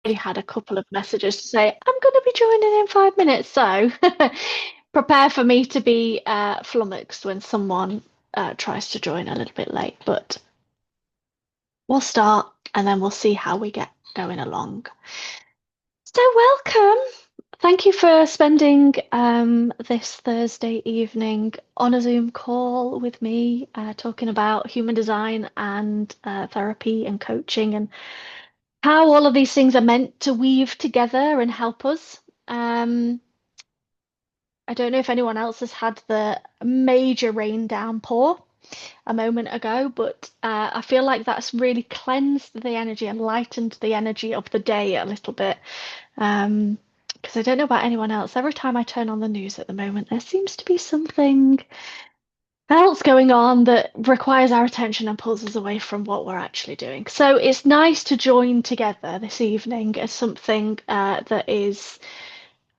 already had a couple of messages to say, I'm going to be joining in 5 minutes. So prepare for me to be flummoxed when someone tries to join a little bit late. But we'll start and then we'll see how we get going along. So, welcome. Thank you for spending this Thursday evening on a Zoom call with me, talking about human design and therapy and coaching and how all of these things are meant to weave together and help us. Um, I don't know if anyone else has had the major rain downpour a moment ago, but I feel like that's really cleansed the energy and lightened the energy of the day a little bit. Because I don't know about anyone else. Every time I turn on the news at the moment, there seems to be something else going on that requires our attention and pulls us away from what we're actually doing. So it's nice to join together this evening as something that is,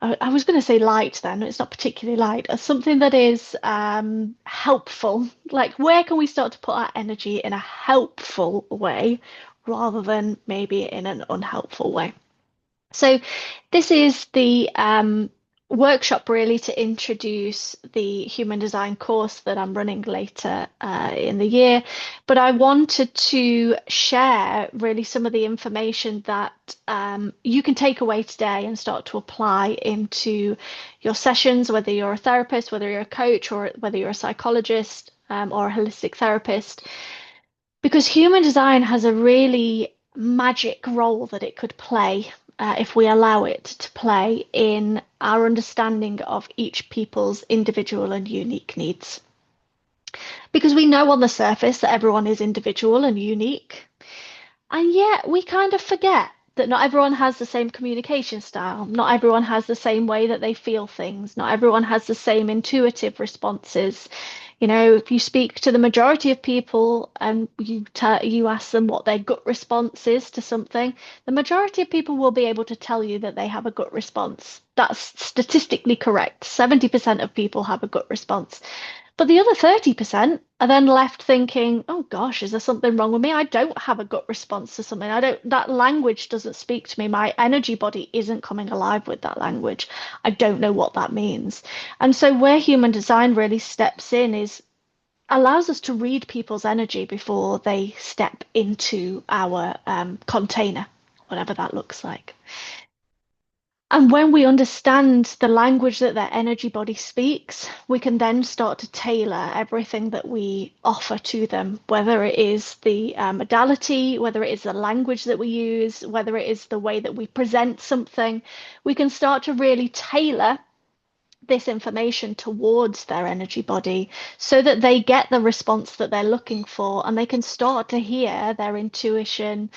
I was going to say light then, it's not particularly light, as something that is helpful. Like, where can we start to put our energy in a helpful way rather than maybe in an unhelpful way? So this is the workshop really to introduce the human design course that I'm running later in the year. But I wanted to share really some of the information that you can take away today and start to apply into your sessions, whether you're a therapist, whether you're a coach, or whether you're a psychologist or a holistic therapist. Because human design has a really magic role that it could play if we allow it to play in our understanding of each people's individual and unique needs. Because we know on the surface that everyone is individual and unique, and yet we kind of forget that not everyone has the same communication style. Not everyone has the same way that they feel things. Not everyone has the same intuitive responses. You know, if you speak to the majority of people and you ask them what their gut response is to something, the majority of people will be able to tell you that they have a gut response. That's statistically correct. 70% of people have a gut response. But the other 30% are then left thinking, oh gosh, is there something wrong with me? I don't have a gut response to something. That language doesn't speak to me. My energy body isn't coming alive with that language. I don't know what that means. And so where human design really steps in is allows us to read people's energy before they step into our container, whatever that looks like. And when we understand the language that their energy body speaks, we can then start to tailor everything that we offer to them, whether it is the modality, whether it is the language that we use, whether it is the way that we present something. We can start to really tailor this information towards their energy body so that they get the response that they're looking for and they can start to hear their intuition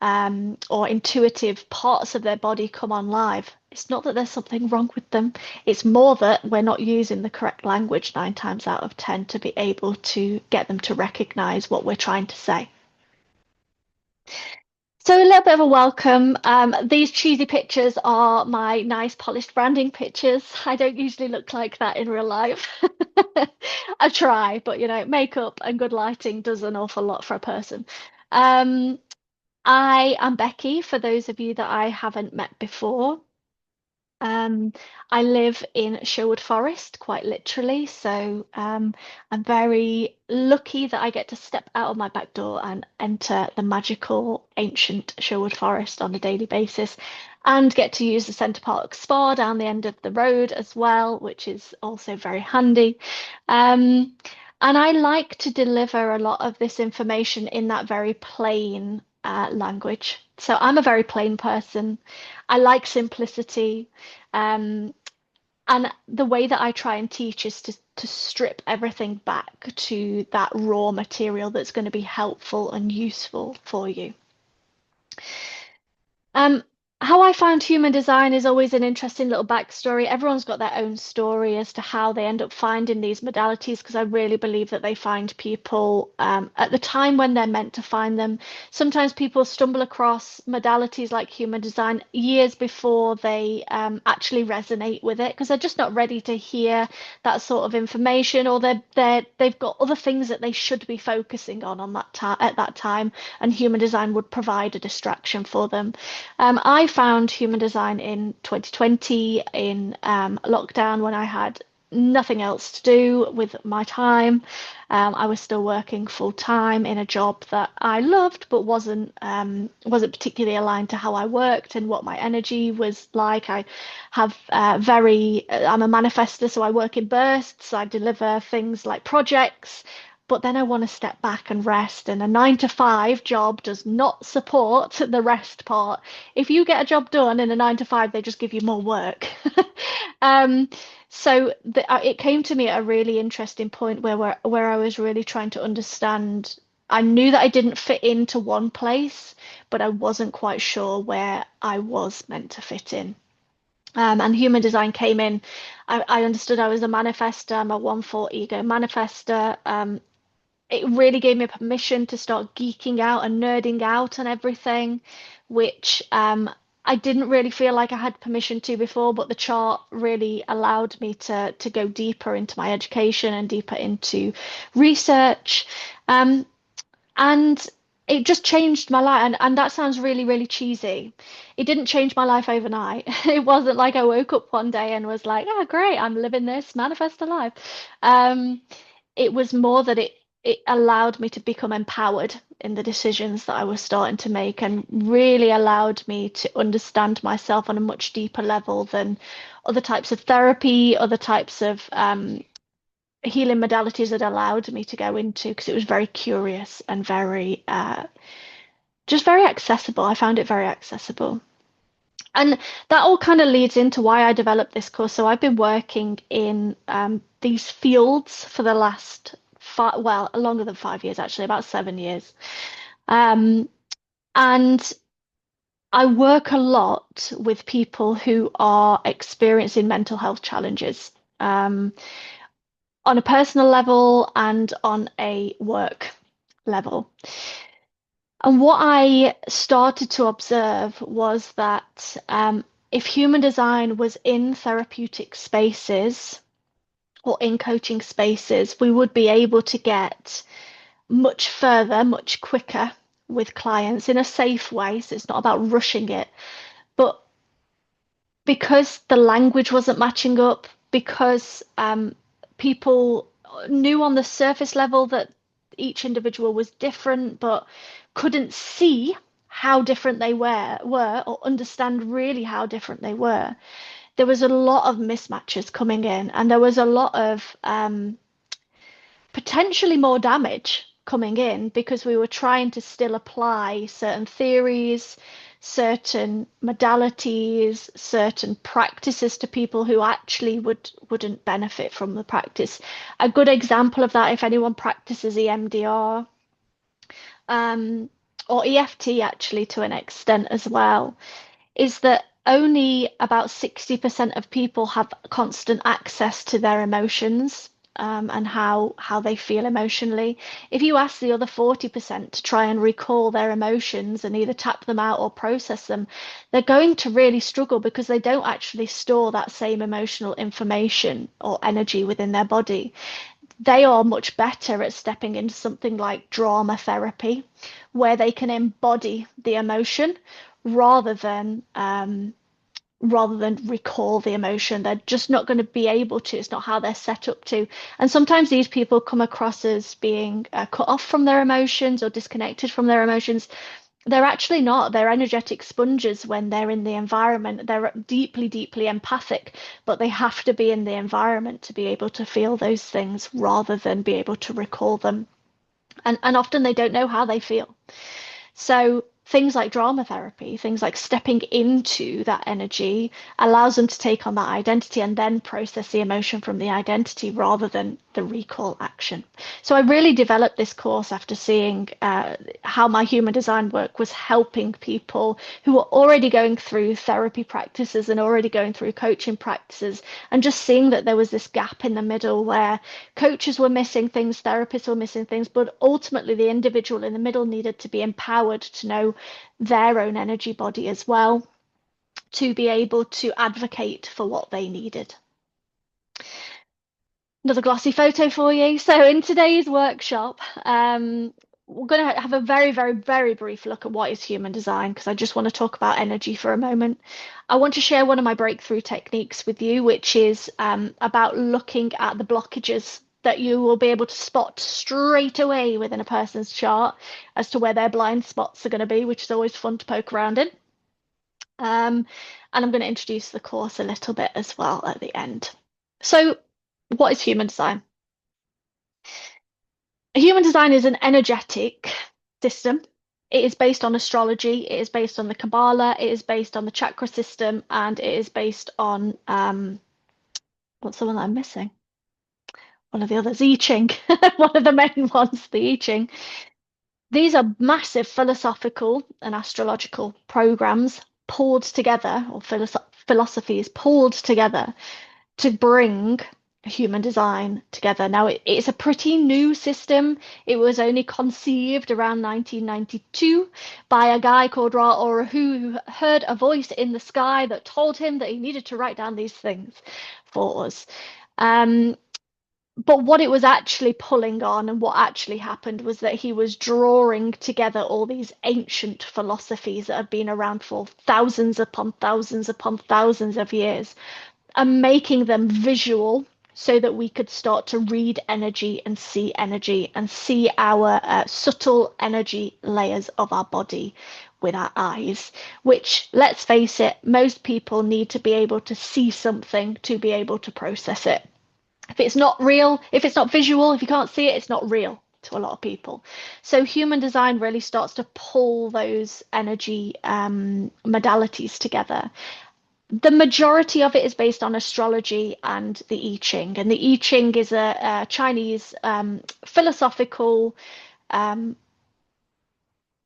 or intuitive parts of their body come on live. It's not that there's something wrong with them. It's more that we're not using the correct language 9 times out of 10 to be able to get them to recognize what we're trying to say. So a little bit of a welcome. These cheesy pictures are my nice polished branding pictures. I don't usually look like that in real life. I try, but you know, makeup and good lighting does an awful lot for a person. Um, I am Becky, for those of you that I haven't met before. Um, I live in Sherwood Forest, quite literally, so I'm very lucky that I get to step out of my back door and enter the magical ancient Sherwood Forest on a daily basis, and get to use the Centre Park Spa down the end of the road as well, which is also very handy. Um, and I like to deliver a lot of this information in that very plain language. So I'm a very plain person. I like simplicity. Um, and the way that I try and teach is to strip everything back to that raw material that's going to be helpful and useful for you. Um, how I found human design is always an interesting little backstory. Everyone's got their own story as to how they end up finding these modalities, because I really believe that they find people at the time when they're meant to find them. Sometimes people stumble across modalities like human design years before they actually resonate with it, because they're just not ready to hear that sort of information, or they've got other things that they should be focusing on that time at that time, and human design would provide a distraction for them. I found human design in 2020 in lockdown when I had nothing else to do with my time. I was still working full time in a job that I loved, but wasn't particularly aligned to how I worked and what my energy was like. I have I'm a manifester, so I work in bursts. I deliver things like projects, but then I want to step back and rest. And a 9 to 5 job does not support the rest part. If you get a job done in a 9 to 5, they just give you more work. Um, it came to me at a really interesting point where I was really trying to understand. I knew that I didn't fit into one place, but I wasn't quite sure where I was meant to fit in. And human design came in. I understood I was a manifester. I'm a 1/4 ego manifester. It really gave me permission to start geeking out and nerding out on everything, which I didn't really feel like I had permission to before, but the chart really allowed me to go deeper into my education and deeper into research. Um, and it just changed my life. And that sounds really, really cheesy. It didn't change my life overnight. It wasn't like I woke up one day and was like, oh, great, I'm living this manifest alive. Um, it was more that it allowed me to become empowered in the decisions that I was starting to make and really allowed me to understand myself on a much deeper level than other types of therapy, other types of healing modalities that allowed me to go into because it was very curious and very just very accessible. I found it very accessible. And that all kind of leads into why I developed this course. So I've been working in these fields for the last well, longer than 5 years, actually, about 7 years. Um, and I work a lot with people who are experiencing mental health challenges on a personal level and on a work level. And what I started to observe was that if human design was in therapeutic spaces or in coaching spaces, we would be able to get much further, much quicker with clients in a safe way. So it's not about rushing it. But because the language wasn't matching up, because people knew on the surface level that each individual was different, but couldn't see how different they were or understand really how different they were. There was a lot of mismatches coming in, and there was a lot of potentially more damage coming in because we were trying to still apply certain theories, certain modalities, certain practices to people who actually wouldn't benefit from the practice. A good example of that, if anyone practices EMDR, um, or EFT actually to an extent as well, is that only about 60% of people have constant access to their emotions and how they feel emotionally. If you ask the other 40% to try and recall their emotions and either tap them out or process them, they're going to really struggle because they don't actually store that same emotional information or energy within their body. They are much better at stepping into something like drama therapy, where they can embody the emotion rather than recall the emotion. They're just not going to be able to. It's not how they're set up to. And sometimes these people come across as being cut off from their emotions or disconnected from their emotions. They're actually not. They're energetic sponges when they're in the environment. They're deeply, deeply empathic, but they have to be in the environment to be able to feel those things rather than be able to recall them. And often they don't know how they feel. So things like drama therapy, things like stepping into that energy allows them to take on that identity and then process the emotion from the identity rather than the recall action. So I really developed this course after seeing how my human design work was helping people who were already going through therapy practices and already going through coaching practices, and just seeing that there was this gap in the middle where coaches were missing things, therapists were missing things, but ultimately the individual in the middle needed to be empowered to know their own energy body as well, to be able to advocate for what they needed. Another glossy photo for you. So in today's workshop, we're going to have a very, very, very brief look at what is human design because I just want to talk about energy for a moment. I want to share one of my breakthrough techniques with you, which is about looking at the blockages that you will be able to spot straight away within a person's chart as to where their blind spots are going to be, which is always fun to poke around in. And I'm going to introduce the course a little bit as well at the end. So, what is human design? Human design is an energetic system. It is based on astrology, it is based on the Kabbalah, it is based on the chakra system, and it is based on what's the one that I'm missing? One of the others, I Ching, one of the main ones, the I Ching. These are massive philosophical and astrological programs pulled together, or philosophies pulled together to bring human design together. Now, it's a pretty new system. It was only conceived around 1992 by a guy called Ra Ura who heard a voice in the sky that told him that he needed to write down these things for us. But what it was actually pulling on and what actually happened was that he was drawing together all these ancient philosophies that have been around for thousands upon thousands upon thousands of years and making them visual so that we could start to read energy and see our subtle energy layers of our body with our eyes, which, let's face it, most people need to be able to see something to be able to process it. If it's not real, if it's not visual, if you can't see it, it's not real to a lot of people. So human design really starts to pull those energy modalities together. The majority of it is based on astrology and the I Ching. And the I Ching is a Chinese philosophical um,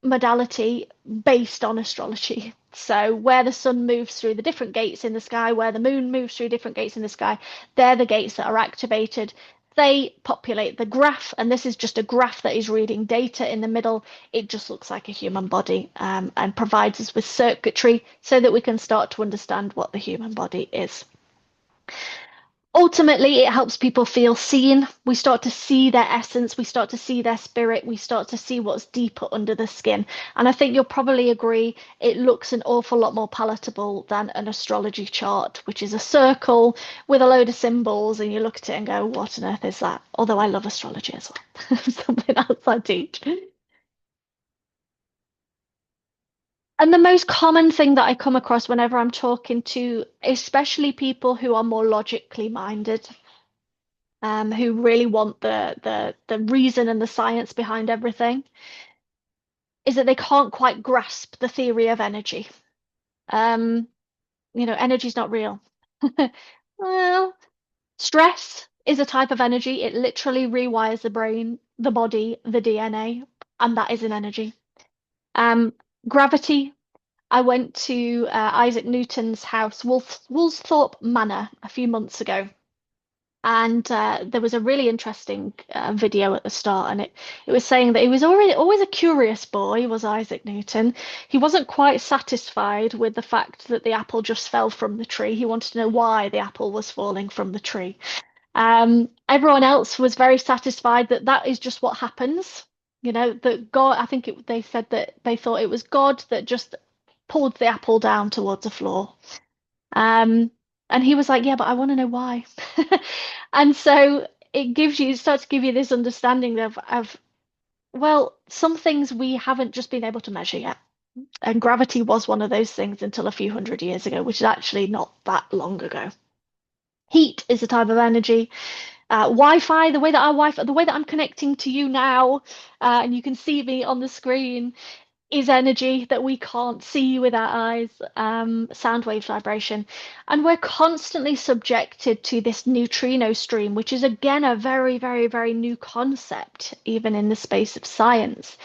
modality based on astrology. So where the sun moves through the different gates in the sky, where the moon moves through different gates in the sky, they're the gates that are activated. They populate the graph, and this is just a graph that is reading data in the middle. It just looks like a human body and provides us with circuitry so that we can start to understand what the human body is. Ultimately, it helps people feel seen. We start to see their essence, we start to see their spirit, we start to see what's deeper under the skin. And I think you'll probably agree it looks an awful lot more palatable than an astrology chart, which is a circle with a load of symbols, and you look at it and go, what on earth is that? Although I love astrology as well, something else I teach. And the most common thing that I come across whenever I'm talking to, especially people who are more logically minded, who really want the reason and the science behind everything, is that they can't quite grasp the theory of energy. Um, energy's not real. Well, stress is a type of energy. It literally rewires the brain, the body, the DNA, and that is an energy. Um, Gravity. I went to Isaac Newton's house, Woolsthorpe Manor, a few months ago. And there was a really interesting video at the start, and it was saying that he was already always a curious boy, was Isaac Newton. He wasn't quite satisfied with the fact that the apple just fell from the tree. He wanted to know why the apple was falling from the tree. Everyone else was very satisfied that that is just what happens. That God, I think they said that they thought it was God that just pulled the apple down towards the floor. Um, and he was like, yeah, but I want to know why. And so it starts to give you this understanding of, well, some things we haven't just been able to measure yet. And gravity was one of those things until a few hundred years ago, which is actually not that long ago. Heat is a type of energy. Wi-Fi, the way that I'm connecting to you now, and you can see me on the screen, is energy that we can't see with our eyes, sound wave vibration. And we're constantly subjected to this neutrino stream, which is again a very, very, very new concept, even in the space of science.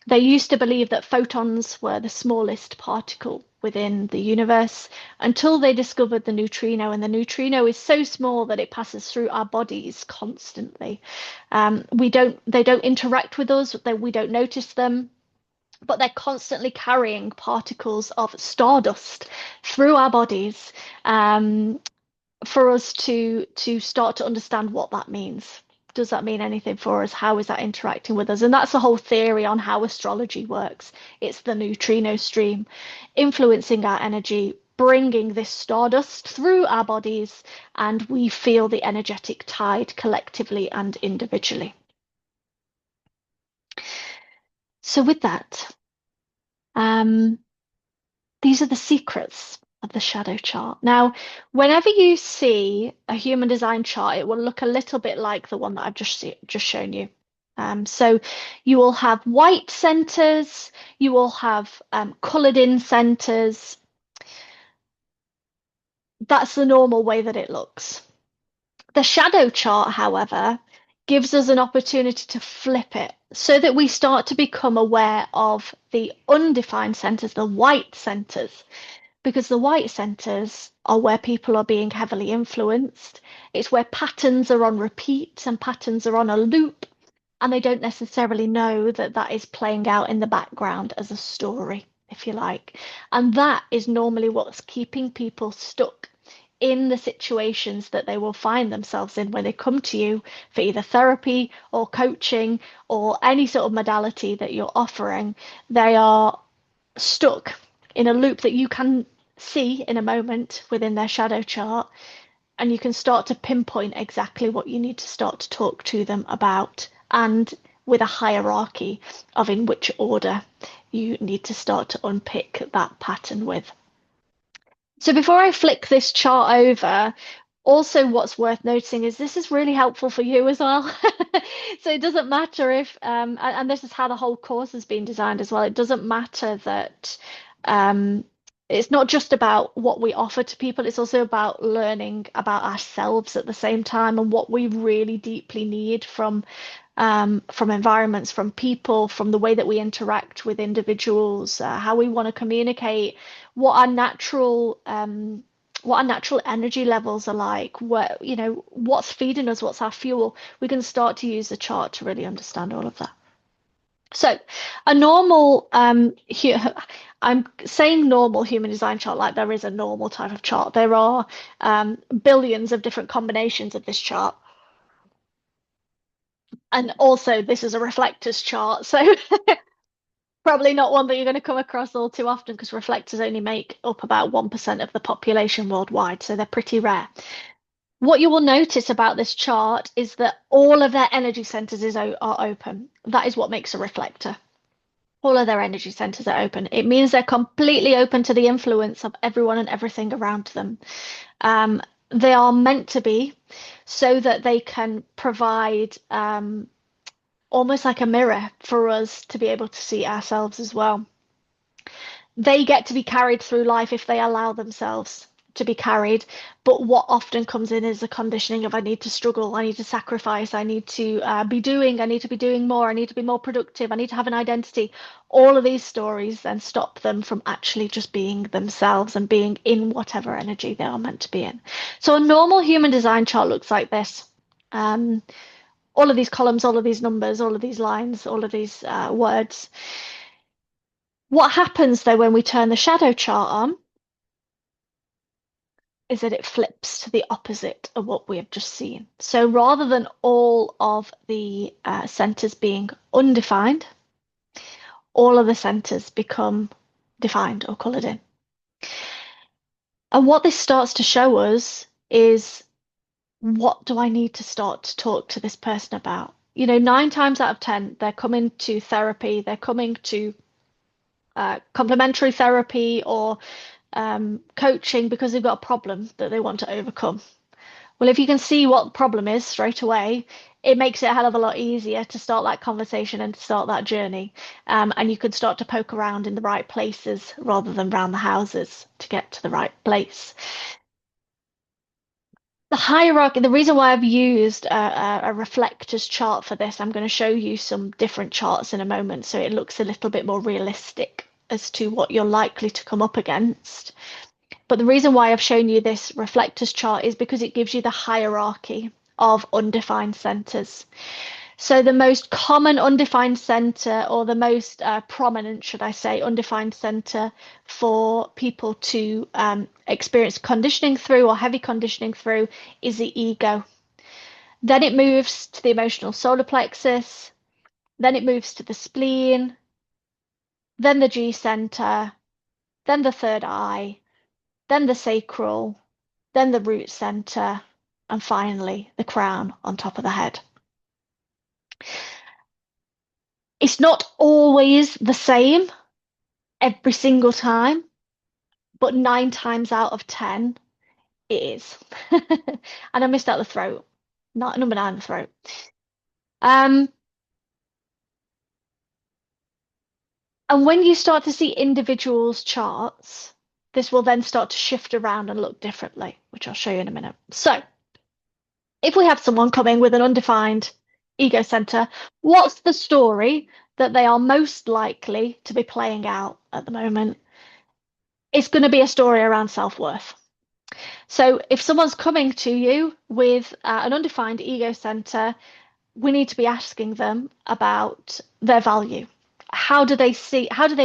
They used to believe that photons were the smallest particle within the universe until they discovered the neutrino. And the neutrino is so small that it passes through our bodies constantly. They don't interact with us, we don't notice them, but they're constantly carrying particles of stardust through our bodies for us to start to understand what that means. Does that mean anything for us? How is that interacting with us? And that's the whole theory on how astrology works. It's the neutrino stream influencing our energy, bringing this stardust through our bodies, and we feel the energetic tide collectively and individually. So, with that, um, these are the secrets of the shadow chart. Now, whenever you see a human design chart, it will look a little bit like the one that I've just shown you. So you will have white centers, you will have colored in centers. That's the normal way that it looks. The shadow chart, however, gives us an opportunity to flip it so that we start to become aware of the undefined centers, the white centers, because the white centers are where people are being heavily influenced. It's where patterns are on repeat and patterns are on a loop, and they don't necessarily know that that is playing out in the background as a story, if you like. And that is normally what's keeping people stuck in the situations that they will find themselves in when they come to you for either therapy or coaching or any sort of modality that you're offering. They are stuck in a loop that you can see in a moment within their shadow chart, and you can start to pinpoint exactly what you need to start to talk to them about, and with a hierarchy of in which order you need to start to unpick that pattern with. So before I flick this chart over, also what's worth noticing is this is really helpful for you as well. So it doesn't matter if, and this is how the whole course has been designed as well. It doesn't matter that it's not just about what we offer to people, it's also about learning about ourselves at the same time and what we really deeply need from environments, from people, from the way that we interact with individuals, how we want to communicate, what our natural energy levels are like, where, what's feeding us, what's our fuel. We can start to use the chart to really understand all of that. So a normal, I'm saying normal human design chart like there is a normal type of chart. There are billions of different combinations of this chart. And also, this is a reflectors chart, so probably not one that you're going to come across all too often because reflectors only make up about 1% of the population worldwide, so they're pretty rare. What you will notice about this chart is that all of their energy centers are open. That is what makes a reflector. All of their energy centers are open. It means they're completely open to the influence of everyone and everything around them. They are meant to be so that they can provide almost like a mirror for us to be able to see ourselves as well. They get to be carried through life if they allow themselves to be carried. But what often comes in is the conditioning of I need to struggle, I need to sacrifice, I need to be doing more, I need to be more productive, I need to have an identity. All of these stories then stop them from actually just being themselves and being in whatever energy they are meant to be in. So a normal human design chart looks like this. All of these columns, all of these numbers, all of these lines, all of these words. What happens though when we turn the shadow chart on is that it flips to the opposite of what we have just seen. So rather than all of the centers being undefined, all of the centers become defined or colored in. And what this starts to show us is, what do I need to start to talk to this person about? 9 times out of 10, they're coming to therapy, they're coming to complementary therapy or coaching because they've got a problem that they want to overcome. Well, if you can see what the problem is straight away, it makes it a hell of a lot easier to start that conversation and to start that journey. And you can start to poke around in the right places rather than round the houses to get to the right place. The hierarchy, the reason why I've used a reflectors chart for this, I'm going to show you some different charts in a moment so it looks a little bit more realistic as to what you're likely to come up against. But the reason why I've shown you this reflectors chart is because it gives you the hierarchy of undefined centers. So the most common undefined center, or the most prominent, should I say, undefined center for people to experience conditioning through or heavy conditioning through is the ego. Then it moves to the emotional solar plexus. Then it moves to the spleen, then the G center, then the third eye, then the sacral, then the root center, and finally the crown on top of the head. It's not always the same every single time, but 9 times out of 10, it is. And I missed out the throat. Not number 9, the throat. Um, and when you start to see individuals' charts, this will then start to shift around and look differently, which I'll show you in a minute. So, if we have someone coming with an undefined ego center, what's the story that they are most likely to be playing out at the moment? It's going to be a story around self-worth. So if someone's coming to you with an undefined ego center, we need to be asking them about their value. How do they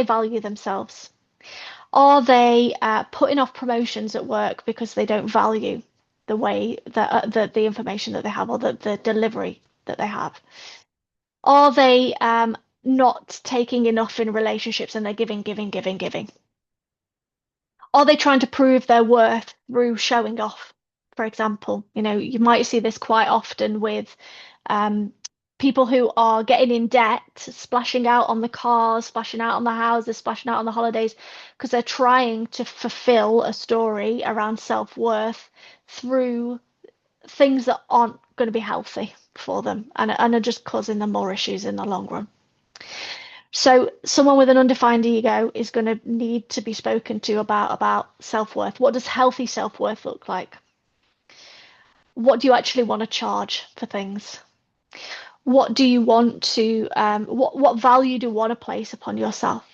value themselves? Are they putting off promotions at work because they don't value the way that the information that they have, or the delivery that they have? Are they not taking enough in relationships and they're giving, giving, giving, giving? Are they trying to prove their worth through showing off? For example, you might see this quite often with um, people who are getting in debt, splashing out on the cars, splashing out on the houses, splashing out on the holidays, because they're trying to fulfill a story around self-worth through things that aren't going to be healthy for them, and are just causing them more issues in the long run. So someone with an undefined ego is going to need to be spoken to about self-worth. What does healthy self-worth look like? What do you actually want to charge for things? What do you want to what value do you want to place upon yourself?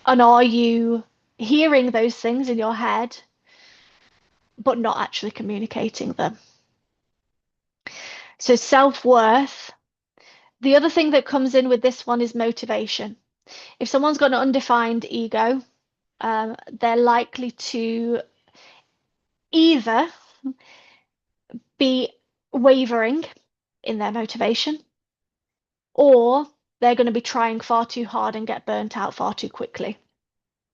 And are you hearing those things in your head but not actually communicating them? So self-worth. The other thing that comes in with this one is motivation. If someone's got an undefined ego, they're likely to either be wavering in their motivation, or they're going to be trying far too hard and get burnt out far too quickly.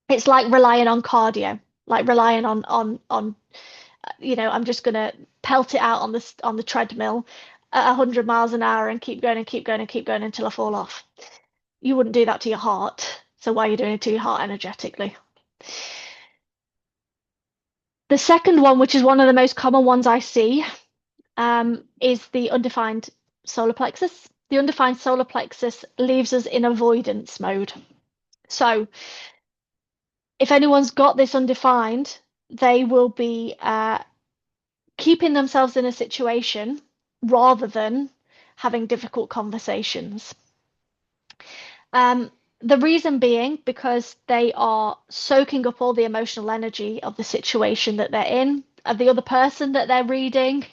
It's like relying on cardio, like relying on I'm just going to pelt it out on the treadmill at 100 miles an hour and keep going and keep going and keep going until I fall off. You wouldn't do that to your heart. So why are you doing it to your heart energetically? The second one, which is one of the most common ones I see, is the undefined solar plexus. The undefined solar plexus leaves us in avoidance mode. So if anyone's got this undefined, they will be keeping themselves in a situation rather than having difficult conversations. The reason being because they are soaking up all the emotional energy of the situation that they're in, of the other person that they're reading.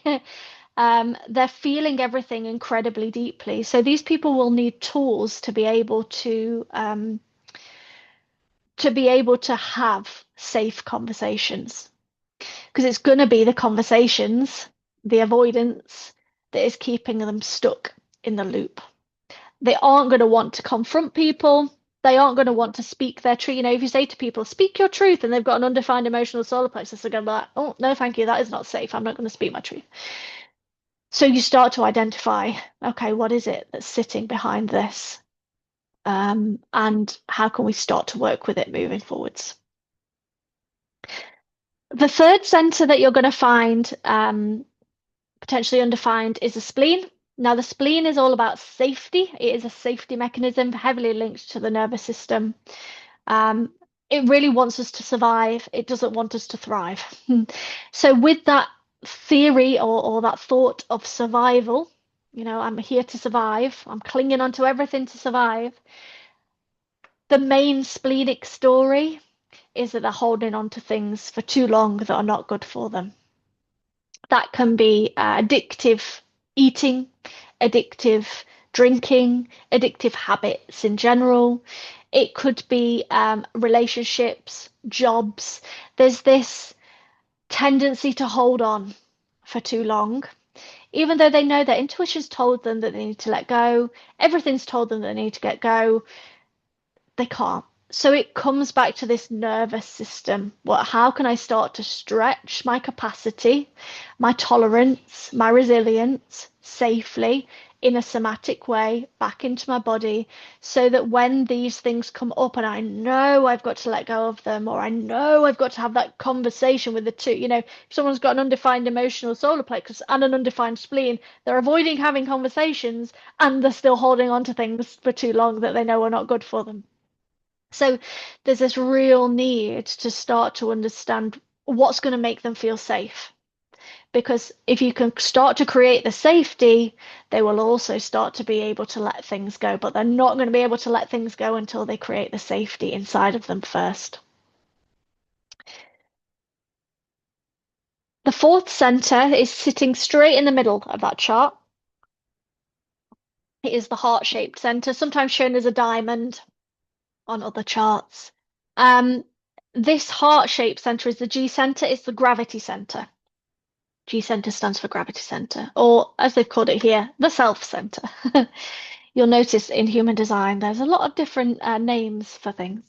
They're feeling everything incredibly deeply. So these people will need tools to be able to have safe conversations, because it's going to be the conversations, the avoidance, that is keeping them stuck in the loop. They aren't going to want to confront people. They aren't going to want to speak their truth. If you say to people, speak your truth, and they've got an undefined emotional solar plexus, they're going to be like, oh, no, thank you. That is not safe. I'm not going to speak my truth. So you start to identify, okay, what is it that's sitting behind this? And how can we start to work with it moving forwards? The third center that you're going to find potentially undefined is the spleen. Now, the spleen is all about safety. It is a safety mechanism heavily linked to the nervous system. It really wants us to survive. It doesn't want us to thrive. So with that theory or that thought of survival, I'm here to survive. I'm clinging onto everything to survive. The main splenic story is that they're holding on to things for too long that are not good for them. That can be addictive eating, addictive drinking, addictive habits in general. It could be relationships, jobs. There's this tendency to hold on for too long. even though they know their intuition's told them that they need to let go, everything's told them that they need to get go, they can't. So it comes back to this nervous system. How can I start to stretch my capacity, my tolerance, my resilience safely in a somatic way back into my body so that when these things come up and I know I've got to let go of them, or I know I've got to have that conversation with the two, if someone's got an undefined emotional solar plexus and an undefined spleen, they're avoiding having conversations and they're still holding on to things for too long that they know are not good for them. So there's this real need to start to understand what's going to make them feel safe. Because if you can start to create the safety, they will also start to be able to let things go. But they're not going to be able to let things go until they create the safety inside of them first. The fourth center is sitting straight in the middle of that chart. It is the heart-shaped center, sometimes shown as a diamond on other charts. This heart-shaped center is the G center, it's the gravity center. G center stands for gravity center, or as they've called it here, the self center. You'll notice in human design, there's a lot of different names for things.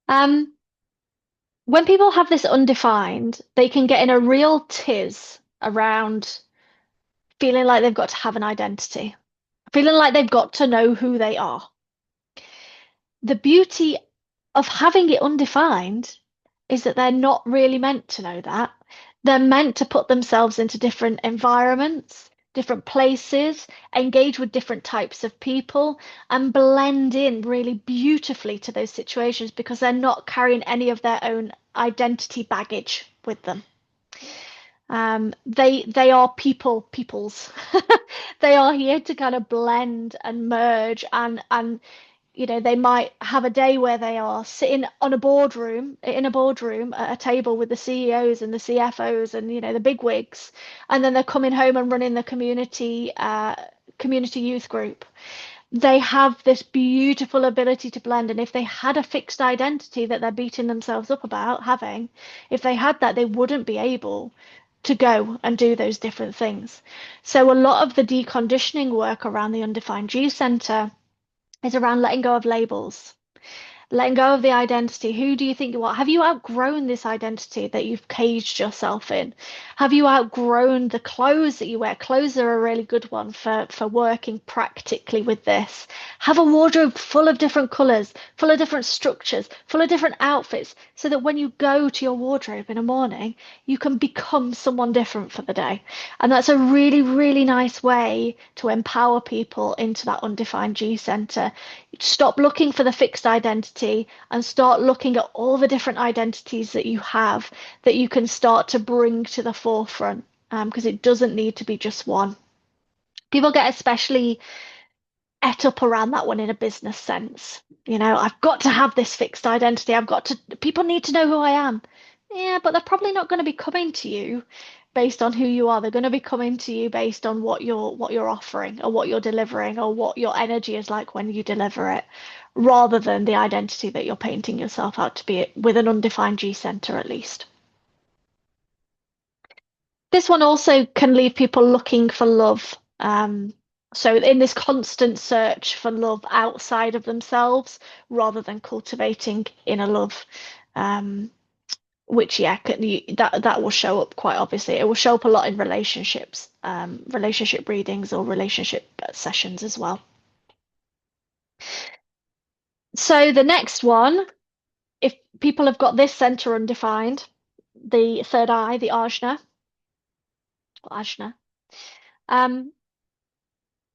When people have this undefined, they can get in a real tiz around feeling like they've got to have an identity, feeling like they've got to know who they are. The beauty of having it undefined is that they're not really meant to know that. They're meant to put themselves into different environments, different places, engage with different types of people, and blend in really beautifully to those situations because they're not carrying any of their own identity baggage with them. They are peoples. They are here to kind of blend and merge and they might have a day where they are sitting in a boardroom at a table with the CEOs and the CFOs and the big wigs, and then they're coming home and running the community youth group. They have this beautiful ability to blend, and if they had a fixed identity that they're beating themselves up about having, if they had that, they wouldn't be able to go and do those different things. So a lot of the deconditioning work around the undefined G center is around letting go of labels, letting go of the identity. Who do you think you are? Have you outgrown this identity that you've caged yourself in? Have you outgrown the clothes that you wear? Clothes are a really good one for working practically with this. Have a wardrobe full of different colors, full of different structures, full of different outfits, so that when you go to your wardrobe in the morning, you can become someone different for the day. And that's a really, really nice way to empower people into that undefined G center. Stop looking for the fixed identity and start looking at all the different identities that you have that you can start to bring to the forefront, because it doesn't need to be just one. People get especially et up around that one in a business sense. I've got to have this fixed identity. People need to know who I am. Yeah, but they're probably not going to be coming to you based on who you are. They're going to be coming to you based on what you're offering or what you're delivering or what your energy is like when you deliver it, rather than the identity that you're painting yourself out to be with an undefined G center at least. This one also can leave people looking for love. So in this constant search for love outside of themselves, rather than cultivating inner love, which that will show up quite obviously. It will show up a lot in relationships, relationship readings or relationship sessions as well. So the next one, if people have got this center undefined, the third eye, the ajna,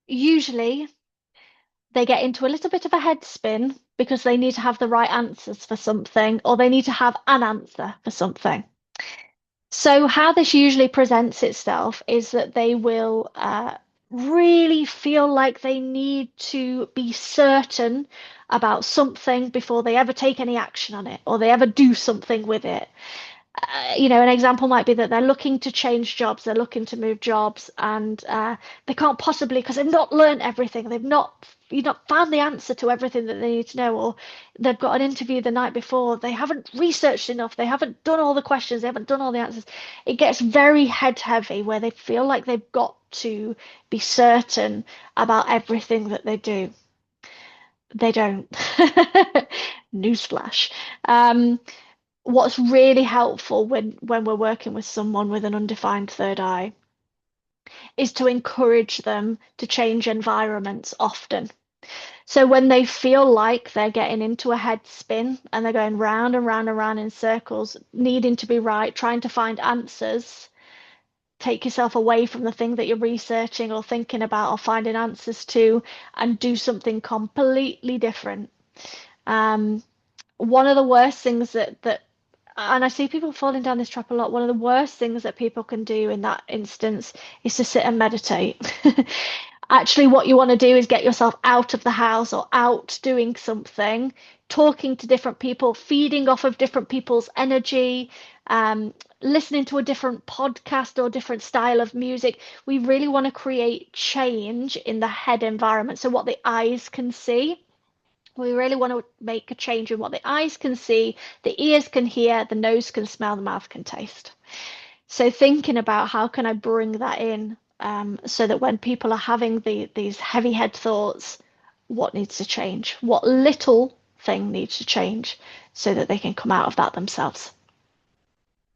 usually they get into a little bit of a head spin because they need to have the right answers for something, or they need to have an answer for something. So how this usually presents itself is that they will really feel like they need to be certain about something before they ever take any action on it, or they ever do something with it. An example might be that they're looking to change jobs, they're looking to move jobs, and they can't possibly because they've not learned everything, they've not you've not found the answer to everything that they need to know, or they've got an interview the night before, they haven't researched enough, they haven't done all the questions, they haven't done all the answers. It gets very head heavy where they feel like they've got to be certain about everything that they do. They don't. Newsflash. Um, what's really helpful when we're working with someone with an undefined third eye is to encourage them to change environments often. So when they feel like they're getting into a head spin and they're going round and round and round in circles, needing to be right, trying to find answers, take yourself away from the thing that you're researching or thinking about or finding answers to and do something completely different. Um, one of the worst things that and I see people falling down this trap a lot. One of the worst things that people can do in that instance is to sit and meditate. Actually, what you want to do is get yourself out of the house or out doing something, talking to different people, feeding off of different people's energy, listening to a different podcast or different style of music. We really want to create change in the head environment. So, what the eyes can see. We really want to make a change in what the eyes can see, the ears can hear, the nose can smell, the mouth can taste. So thinking about how can I bring that in so that when people are having these heavy head thoughts, what needs to change? What little thing needs to change so that they can come out of that themselves?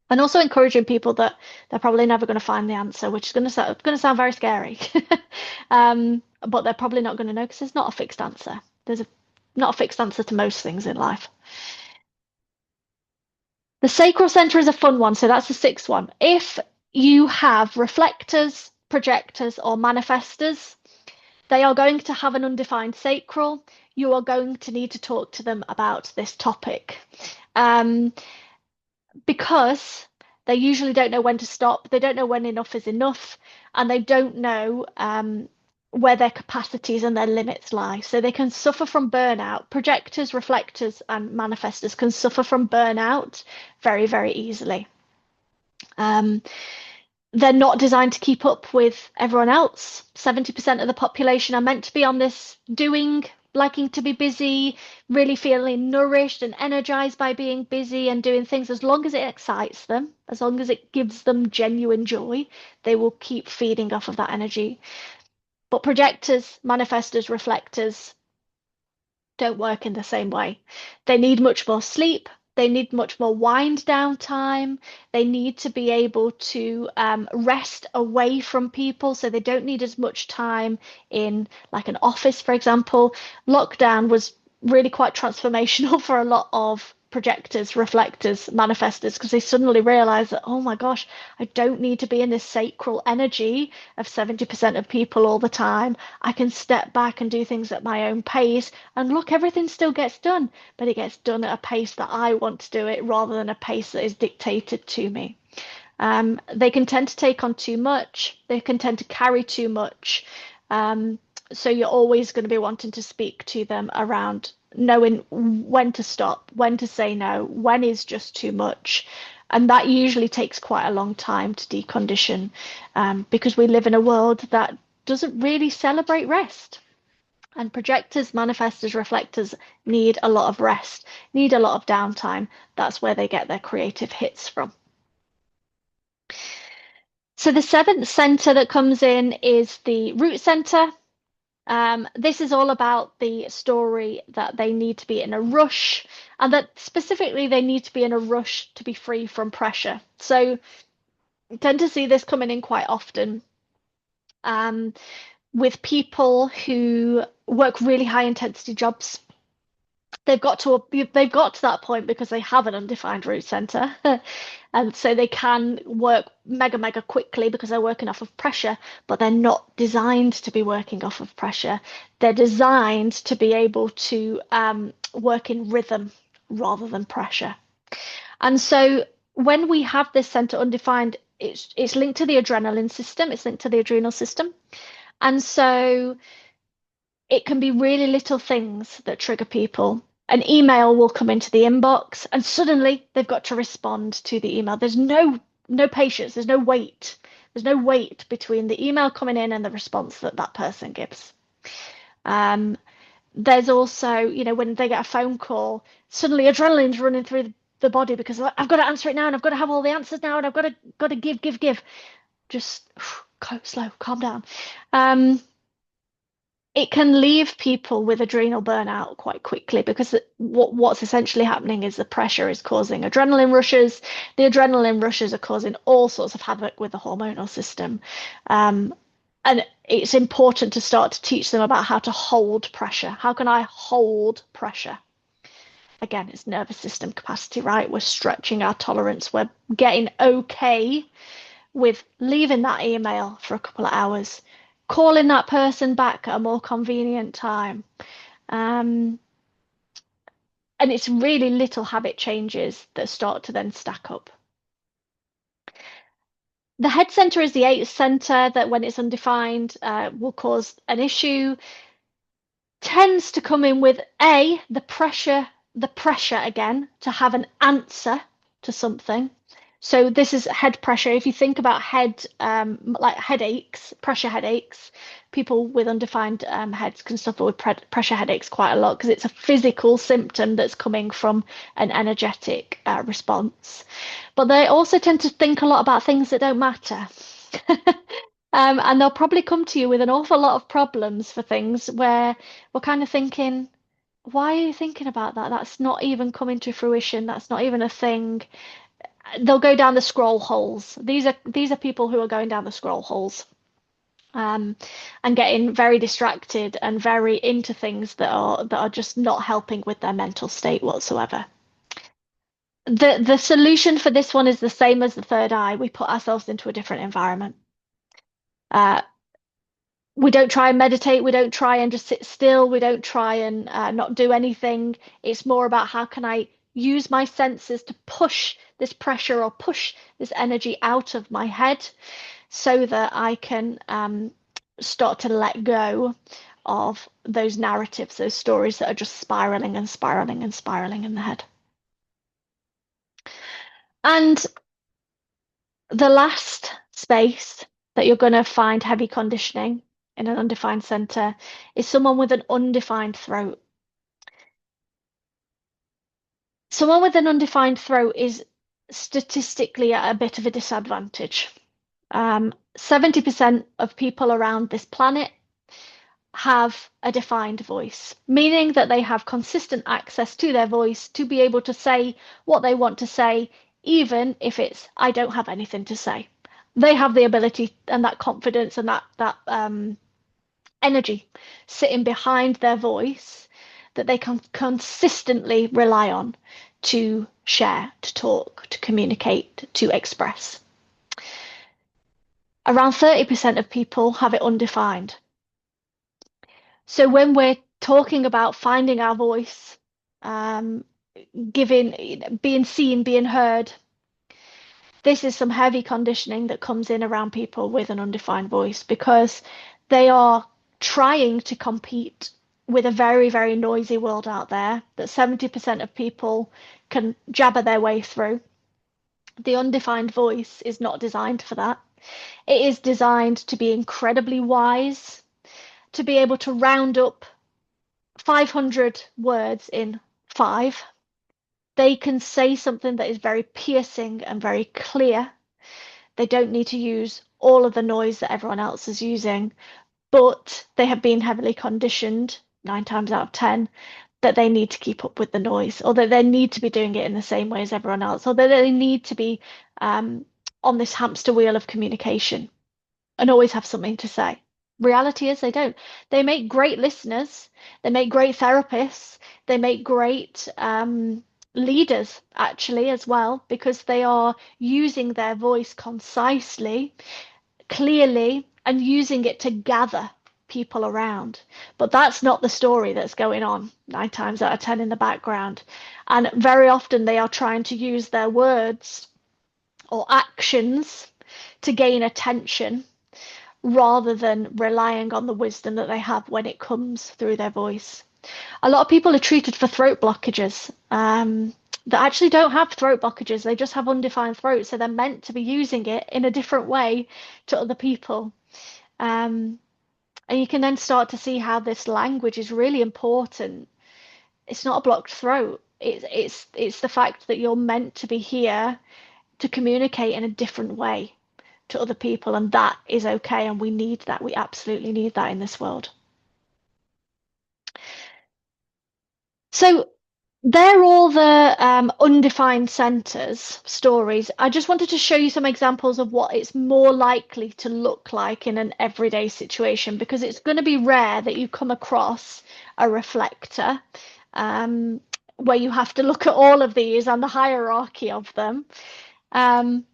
And also encouraging people that they're probably never going to find the answer, which is going to sound very scary. But they're probably not going to know because there's not a fixed answer. There's not a fixed answer to most things in life. The sacral center is a fun one, so that's the sixth one. If you have reflectors, projectors, or manifestors, they are going to have an undefined sacral. You are going to need to talk to them about this topic. Because they usually don't know when to stop, they don't know when enough is enough, and they don't know where their capacities and their limits lie. So they can suffer from burnout. Projectors, reflectors, and manifestors can suffer from burnout very, very easily. They're not designed to keep up with everyone else. 70% of the population are meant to be on this doing, liking to be busy, really feeling nourished and energized by being busy and doing things. As long as it excites them, as long as it gives them genuine joy, they will keep feeding off of that energy. But projectors, manifestors, reflectors don't work in the same way. They need much more sleep. They need much more wind down time. They need to be able to rest away from people. So they don't need as much time in like an office, for example. Lockdown was really quite transformational for a lot of projectors, reflectors, manifestors, because they suddenly realize that, oh my gosh, I don't need to be in this sacral energy of 70% of people all the time. I can step back and do things at my own pace. And look, everything still gets done, but it gets done at a pace that I want to do it rather than a pace that is dictated to me. They can tend to take on too much. They can tend to carry too much. So you're always going to be wanting to speak to them around knowing when to stop, when to say no, when is just too much. And that usually takes quite a long time to decondition because we live in a world that doesn't really celebrate rest. And projectors, manifestors, reflectors need a lot of rest, need a lot of downtime. That's where they get their creative hits from. So the seventh center that comes in is the root center. This is all about the story that they need to be in a rush, and that specifically they need to be in a rush to be free from pressure. So I tend to see this coming in quite often with people who work really high intensity jobs. They've got to that point because they have an undefined root center. And so they can work mega quickly because they're working off of pressure, but they're not designed to be working off of pressure. They're designed to be able to work in rhythm rather than pressure. And so when we have this center undefined, it's linked to the adrenaline system, it's linked to the adrenal system. And so it can be really little things that trigger people. An email will come into the inbox and suddenly they've got to respond to the email. There's no patience, there's no wait. There's no wait between the email coming in and the response that that person gives. Um, there's also, when they get a phone call, suddenly adrenaline's running through the body because I've got to answer it now and I've got to have all the answers now and I've got to give. Just slow, calm down. It can leave people with adrenal burnout quite quickly because what's essentially happening is the pressure is causing adrenaline rushes. The adrenaline rushes are causing all sorts of havoc with the hormonal system. And it's important to start to teach them about how to hold pressure. How can I hold pressure? Again, it's nervous system capacity, right? We're stretching our tolerance. We're getting okay with leaving that email for a couple of hours, calling that person back at a more convenient time. And it's really little habit changes that start to then stack up. The head center is the eighth center that, when it's undefined, will cause an issue. Tends to come in with the pressure again to have an answer to something. So this is head pressure. If you think about head, like headaches, pressure headaches, people with undefined heads can suffer with pressure headaches quite a lot because it's a physical symptom that's coming from an energetic response. But they also tend to think a lot about things that don't matter. And they'll probably come to you with an awful lot of problems for things where we're kind of thinking, why are you thinking about that? That's not even coming to fruition. That's not even a thing. They'll go down the scroll holes. These are people who are going down the scroll holes, and getting very distracted and very into things that are just not helping with their mental state whatsoever. The solution for this one is the same as the third eye. We put ourselves into a different environment. We don't try and meditate. We don't try and just sit still. We don't try and not do anything. It's more about how can I use my senses to push this pressure or push this energy out of my head so that I can start to let go of those narratives, those stories that are just spiraling and spiraling and spiraling in the head. And the last space that you're going to find heavy conditioning in an undefined center is someone with an undefined throat. Someone with an undefined throat is statistically at a bit of a disadvantage. 70% of people around this planet have a defined voice, meaning that they have consistent access to their voice to be able to say what they want to say, even if it's, I don't have anything to say. They have the ability and that confidence and that energy sitting behind their voice that they can consistently rely on to share, to talk, to communicate, to express. Around 30% of people have it undefined. So when we're talking about finding our voice, being seen, being heard, this is some heavy conditioning that comes in around people with an undefined voice because they are trying to compete with a very, very noisy world out there that 70% of people can jabber their way through. The undefined voice is not designed for that. It is designed to be incredibly wise, to be able to round up 500 words in 5. They can say something that is very piercing and very clear. They don't need to use all of the noise that everyone else is using, but they have been heavily conditioned 9 times out of 10 that they need to keep up with the noise, or that they need to be doing it in the same way as everyone else, or that they need to be on this hamster wheel of communication and always have something to say. Reality is they don't. They make great listeners, they make great therapists, they make great leaders actually as well, because they are using their voice concisely, clearly, and using it to gather people around. But that's not the story that's going on 9 times out of 10 in the background. And very often they are trying to use their words or actions to gain attention rather than relying on the wisdom that they have when it comes through their voice. A lot of people are treated for throat blockages that actually don't have throat blockages. They just have undefined throat. So they're meant to be using it in a different way to other people. Um, and you can then start to see how this language is really important. It's not a blocked throat. It's the fact that you're meant to be here to communicate in a different way to other people, and that is okay. And we need that. We absolutely need that in this world. So they're all the undefined centers stories. I just wanted to show you some examples of what it's more likely to look like in an everyday situation, because it's going to be rare that you come across a reflector um, where you have to look at all of these and the hierarchy of them. Um,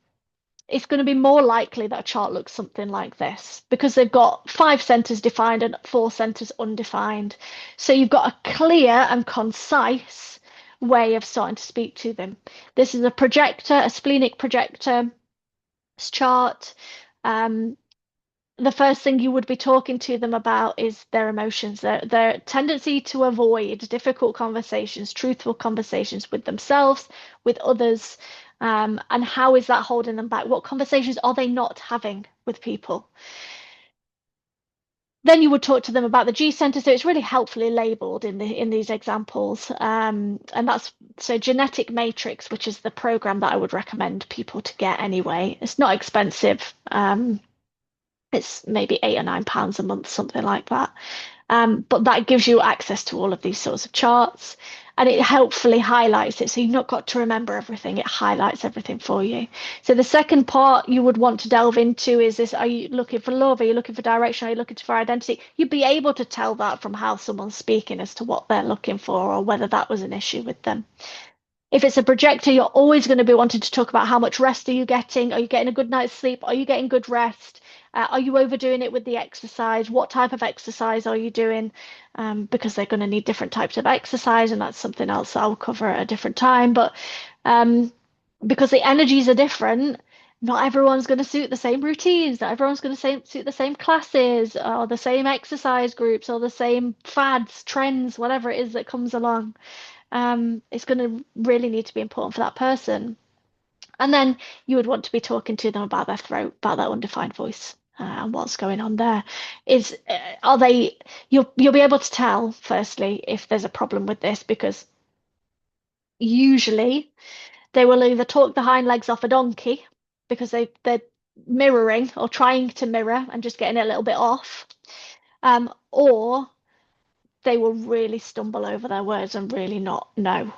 it's going to be more likely that a chart looks something like this because they've got 5 centers defined and 4 centers undefined. So you've got a clear and concise way of starting to speak to them. This is a projector, a splenic projector chart. The first thing you would be talking to them about is their emotions, their tendency to avoid difficult conversations, truthful conversations with themselves, with others, and how is that holding them back? What conversations are they not having with people? Then you would talk to them about the G center, so it's really helpfully labeled in these examples, and that's so genetic matrix, which is the program that I would recommend people to get anyway. It's not expensive. It's maybe £8 or £9 a month, something like that. But that gives you access to all of these sorts of charts, and it helpfully highlights it. So you've not got to remember everything. It highlights everything for you. So the second part you would want to delve into is this: are you looking for love? Are you looking for direction? Are you looking for identity? You'd be able to tell that from how someone's speaking as to what they're looking for or whether that was an issue with them. If it's a projector, you're always going to be wanting to talk about how much rest are you getting? Are you getting a good night's sleep? Are you getting good rest? Are you overdoing it with the exercise? What type of exercise are you doing? Because they're going to need different types of exercise, and that's something else I'll cover at a different time. But um, because the energies are different, not everyone's going to suit the same routines. Not everyone's going to suit the same classes or the same exercise groups or the same fads, trends, whatever it is that comes along. It's going to really need to be important for that person. And then you would want to be talking to them about their throat, about their undefined voice, and what's going on there. Is are they? You'll be able to tell firstly if there's a problem with this, because usually they will either talk the hind legs off a donkey because they're mirroring or trying to mirror and just getting it a little bit off, or they will really stumble over their words and really not know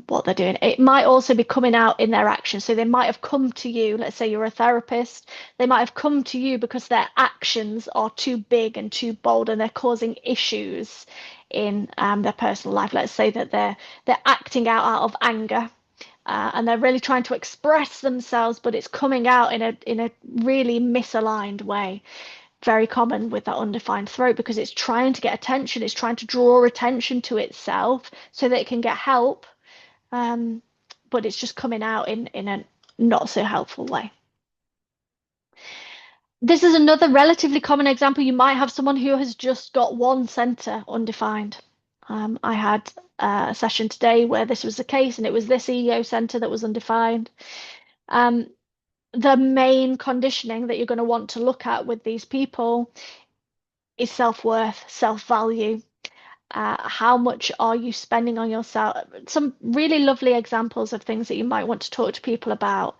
what they're doing. It might also be coming out in their actions. So they might have come to you, let's say you're a therapist, they might have come to you because their actions are too big and too bold and they're causing issues in their personal life. Let's say that they're acting out of anger. And they're really trying to express themselves, but it's coming out in a really misaligned way. Very common with that undefined throat because it's trying to get attention, it's trying to draw attention to itself so that it can get help, but it's just coming out in a not so helpful way. This is another relatively common example. You might have someone who has just got one center undefined. I had a session today where this was the case, and it was this EO center that was undefined. The main conditioning that you're going to want to look at with these people is self-worth, self-value. How much are you spending on yourself? Some really lovely examples of things that you might want to talk to people about.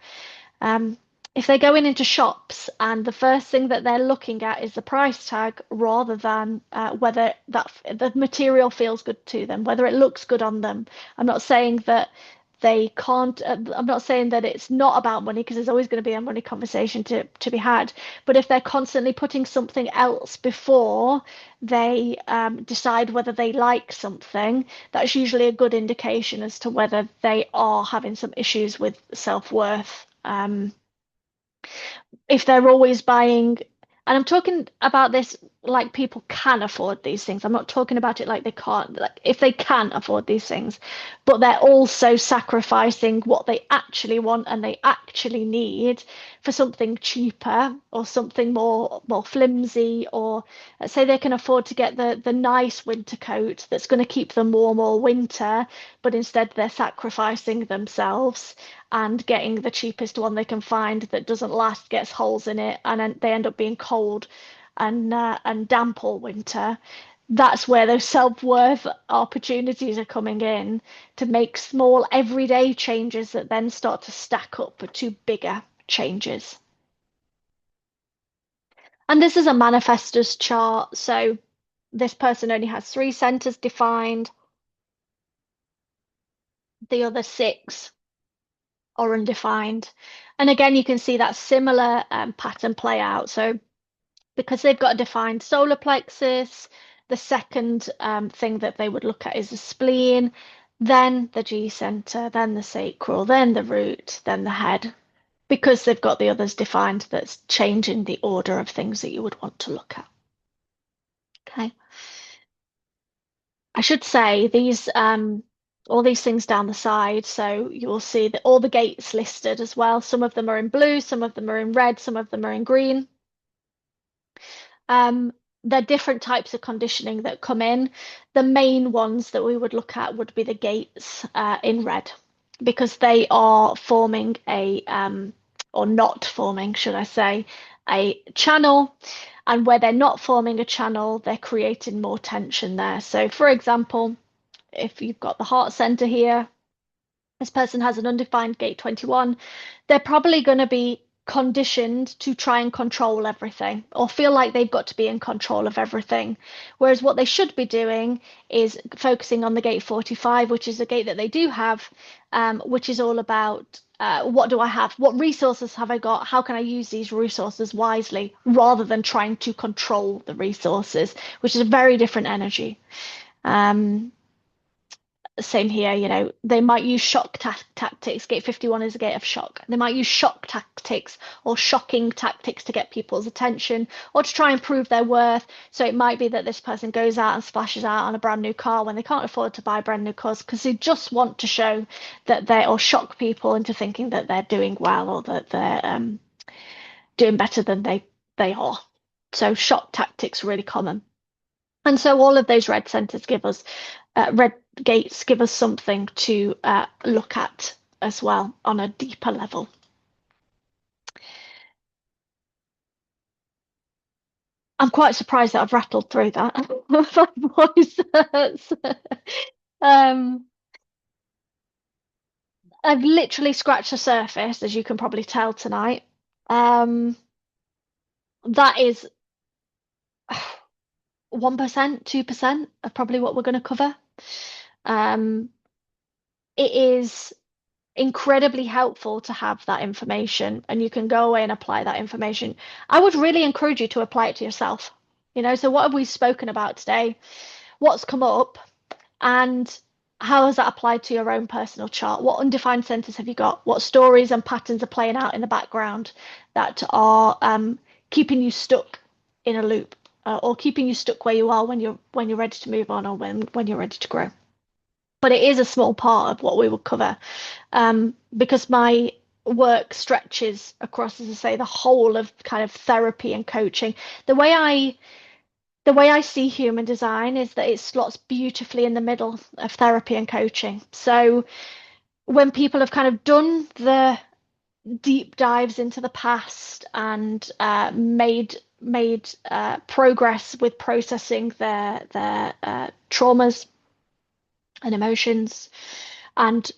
If they're going into shops and the first thing that they're looking at is the price tag rather than whether the material feels good to them, whether it looks good on them. I'm not saying that they can't, I'm not saying that it's not about money, because there's always going to be a money conversation to be had. But if they're constantly putting something else before they decide whether they like something, that's usually a good indication as to whether they are having some issues with self-worth. If they're always buying And I'm talking about this like people can afford these things. I'm not talking about it like they can't, like if they can afford these things, but they're also sacrificing what they actually want and they actually need for something cheaper or something more flimsy, or let's say they can afford to get the nice winter coat that's going to keep them warm all winter, but instead they're sacrificing themselves and getting the cheapest one they can find that doesn't last, gets holes in it, and then they end up being cold and damp all winter. That's where those self-worth opportunities are coming in to make small everyday changes that then start to stack up to bigger changes. And this is a manifestor's chart. So this person only has three centers defined. The other six are undefined. And again, you can see that similar pattern play out. So because they've got a defined solar plexus, the second thing that they would look at is the spleen, then the G center, then the sacral, then the root, then the head, because they've got the others defined that's changing the order of things that you would want to look at. Okay. I should say these all these things down the side, so you will see that all the gates listed as well. Some of them are in blue, some of them are in red, some of them are in green. Um, there are different types of conditioning that come in. The main ones that we would look at would be the gates in red, because they are forming or not forming, should I say, a channel. And where they're not forming a channel, they're creating more tension there. So, for example, if you've got the heart center here, this person has an undefined gate 21, they're probably going to be conditioned to try and control everything or feel like they've got to be in control of everything. Whereas what they should be doing is focusing on the gate 45, which is a gate that they do have, which is all about what do I have? What resources have I got? How can I use these resources wisely rather than trying to control the resources, which is a very different energy. Um, Same here, they might use shock tactics. Gate 51 is a gate of shock. They might use shock tactics or shocking tactics to get people's attention or to try and prove their worth. So it might be that this person goes out and splashes out on a brand new car when they can't afford to buy brand new cars because they just want to show that or shock people into thinking that they're doing well or that they're doing better than they are. So shock tactics really common. And so all of those red centers give us, red gates give us something to look at as well on a deeper level. I'm quite surprised that I've rattled through that. My voice. um, I've literally scratched the surface, as you can probably tell tonight. Um, that is 1%, 2% of probably what we're going to cover. Um, it is incredibly helpful to have that information and you can go away and apply that information. I would really encourage you to apply it to yourself. So what have we spoken about today? What's come up? And how has that applied to your own personal chart? What undefined centers have you got? What stories and patterns are playing out in the background that are keeping you stuck in a loop, or keeping you stuck where you are when you're ready to move on or when you're ready to grow? But it is a small part of what we will cover, because my work stretches across, as I say, the whole of kind of therapy and coaching. The way I see human design is that it slots beautifully in the middle of therapy and coaching. So when people have kind of done the deep dives into the past and made progress with processing their traumas and emotions and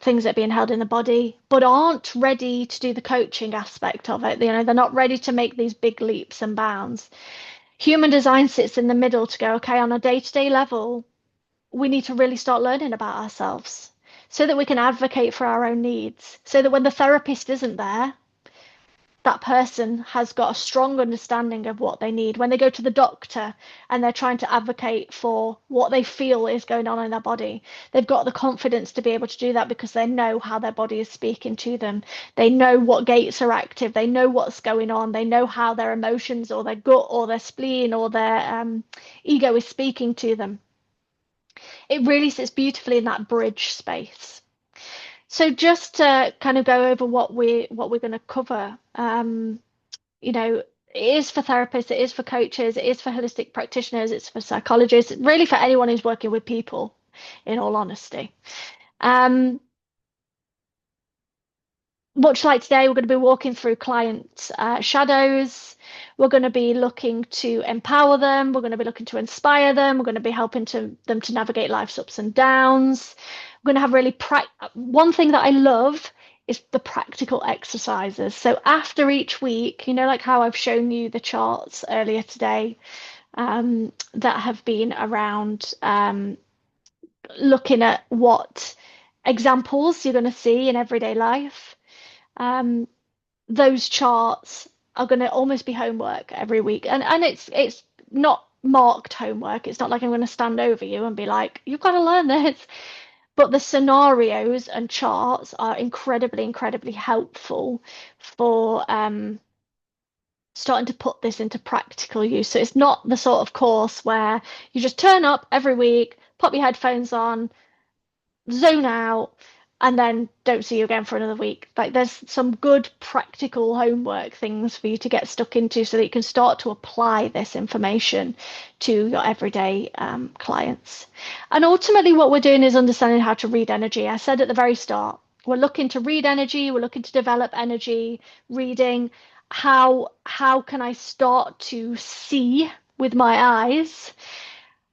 things that are being held in the body, but aren't ready to do the coaching aspect of it. They're not ready to make these big leaps and bounds. Human design sits in the middle to go, okay, on a day-to-day level, we need to really start learning about ourselves so that we can advocate for our own needs, so that when the therapist isn't there, that person has got a strong understanding of what they need. When they go to the doctor and they're trying to advocate for what they feel is going on in their body, they've got the confidence to be able to do that because they know how their body is speaking to them. They know what gates are active. They know what's going on. They know how their emotions or their gut or their spleen or their ego is speaking to them. It really sits beautifully in that bridge space. So just to kind of go over what we're going to cover, you know, it is for therapists, it is for coaches, it is for holistic practitioners, it's for psychologists, really for anyone who's working with people, in all honesty. Much like today, we're going to be walking through clients' shadows. We're going to be looking to empower them. We're going to be looking to inspire them. We're going to be helping them to navigate life's ups and downs. We're going to have really one thing that I love is the practical exercises. So after each week, you know, like how I've shown you the charts earlier today, that have been around looking at what examples you're going to see in everyday life. Those charts are going to almost be homework every week, and it's not marked homework. It's not like I'm going to stand over you and be like, you've got to learn this. But the scenarios and charts are incredibly helpful for starting to put this into practical use. So it's not the sort of course where you just turn up every week, pop your headphones on, zone out, and then don't see you again for another week. Like there's some good practical homework things for you to get stuck into so that you can start to apply this information to your everyday clients. And ultimately what we're doing is understanding how to read energy. I said at the very start, we're looking to read energy, we're looking to develop energy reading. How can I start to see with my eyes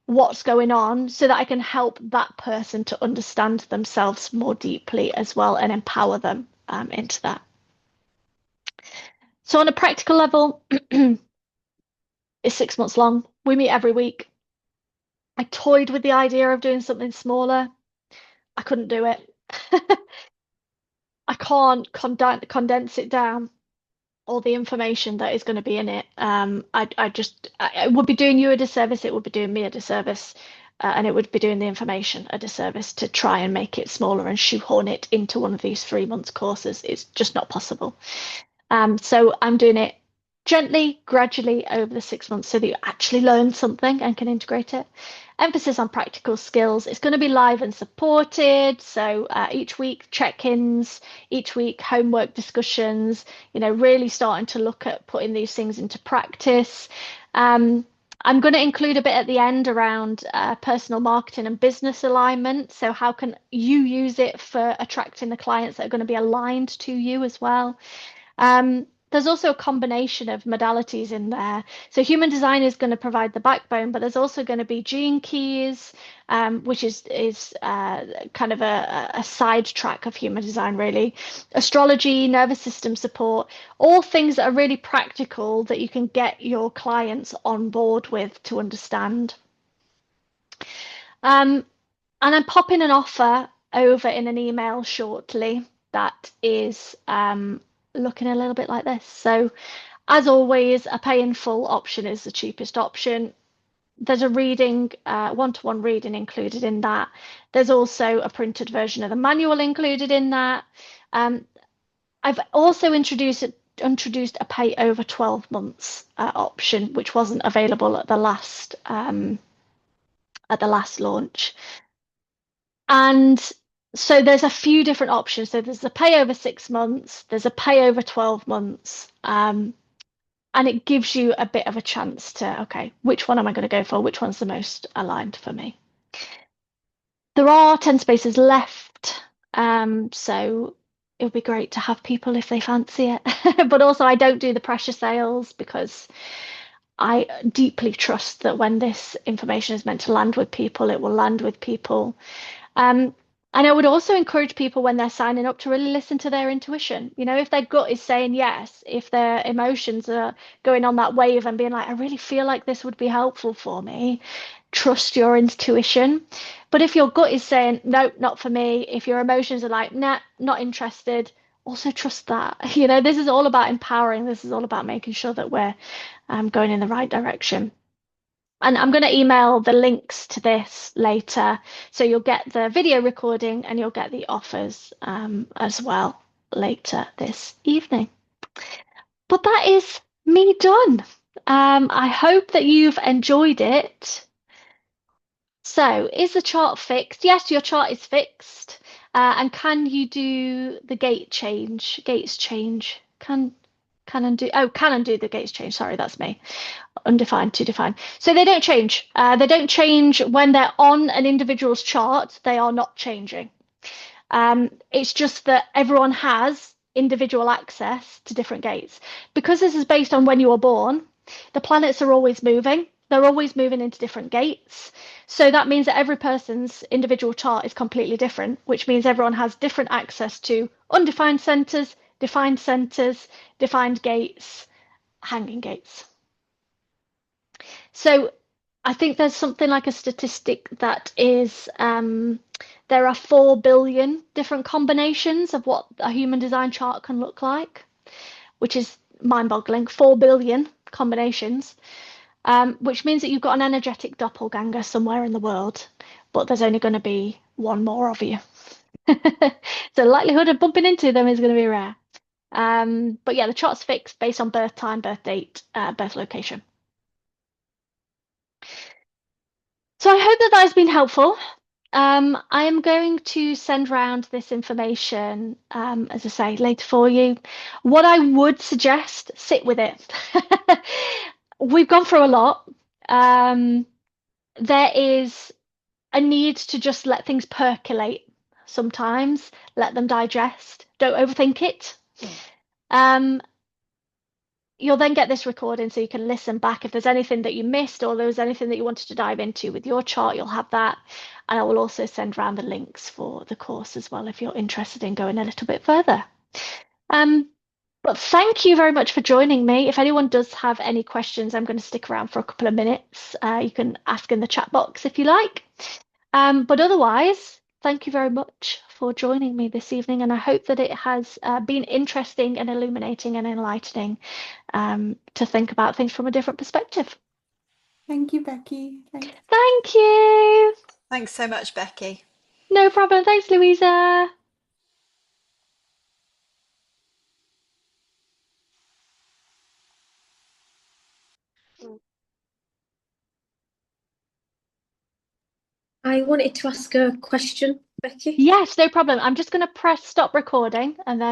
what's going on so that I can help that person to understand themselves more deeply as well and empower them into that. So on a practical level, it's 6 months long. We meet every week. I toyed with the idea of doing something smaller. I couldn't do it. I can't condense it down, all the information that is going to be in it. I would be doing you a disservice. It would be doing me a disservice. And it would be doing the information a disservice to try and make it smaller and shoehorn it into one of these 3 months courses. It's just not possible. So I'm doing it gently, gradually over the 6 months so that you actually learn something and can integrate it. Emphasis on practical skills. It's going to be live and supported. So each week check-ins, each week homework discussions, you know, really starting to look at putting these things into practice. I'm going to include a bit at the end around personal marketing and business alignment. So how can you use it for attracting the clients that are going to be aligned to you as well? There's also a combination of modalities in there. So human design is going to provide the backbone, but there's also going to be gene keys, which is kind of a side track of human design, really. Astrology, nervous system support, all things that are really practical that you can get your clients on board with to understand. And I'm popping an offer over in an email shortly that is looking a little bit like this. So as always, a pay in full option is the cheapest option. There's a reading, one-to-one reading included in that. There's also a printed version of the manual included in that. I've also introduced a pay over 12 months option, which wasn't available at the last launch. And so there's a few different options. So there's a pay over 6 months, there's a pay over 12 months, and it gives you a bit of a chance to, okay, which one am I going to go for? Which one's the most aligned for me? There are 10 spaces left, so it would be great to have people if they fancy it. But also, I don't do the pressure sales because I deeply trust that when this information is meant to land with people, it will land with people. And I would also encourage people when they're signing up to really listen to their intuition. You know, if their gut is saying yes, if their emotions are going on that wave and being like, I really feel like this would be helpful for me, trust your intuition. But if your gut is saying, no, not for me, if your emotions are like, nah, not interested, also trust that. You know, this is all about empowering. This is all about making sure that we're going in the right direction. And I'm going to email the links to this later. So you'll get the video recording and you'll get the offers as well later this evening. But that is me done. I hope that you've enjoyed it. So, is the chart fixed? Yes, your chart is fixed. And can you do the gate change? Gates change. Can undo. Oh, can undo the gates change. Sorry, that's me. Undefined to define. So they don't change. They don't change when they're on an individual's chart. They are not changing. It's just that everyone has individual access to different gates. Because this is based on when you were born, the planets are always moving. They're always moving into different gates. So that means that every person's individual chart is completely different, which means everyone has different access to undefined centers, defined gates, hanging gates. So I think there's something like a statistic that is there are 4 billion different combinations of what a human design chart can look like, which is mind-boggling. 4 billion combinations, which means that you've got an energetic doppelganger somewhere in the world, but there's only going to be one more of you. So the likelihood of bumping into them is going to be rare. But yeah, the chart's fixed based on birth time, birth date, birth location. So I hope that that has been helpful. I am going to send round this information, as I say, later for you. What I would suggest, sit with it. We've gone through a lot. There is a need to just let things percolate sometimes, let them digest. Don't overthink it. Um, you'll then get this recording so you can listen back if there's anything that you missed or there was anything that you wanted to dive into with your chart, you'll have that. And I will also send around the links for the course as well if you're interested in going a little bit further. But thank you very much for joining me. If anyone does have any questions, I'm going to stick around for a couple of minutes. You can ask in the chat box if you like. But otherwise, thank you very much for joining me this evening, and I hope that it has been interesting and illuminating and enlightening to think about things from a different perspective. Thank you, Becky. Thanks. Thank you. Thanks so much, Becky. No problem. Thanks, Louisa. I wanted to ask a question, Becky. Yes, no problem. I'm just going to press stop recording and then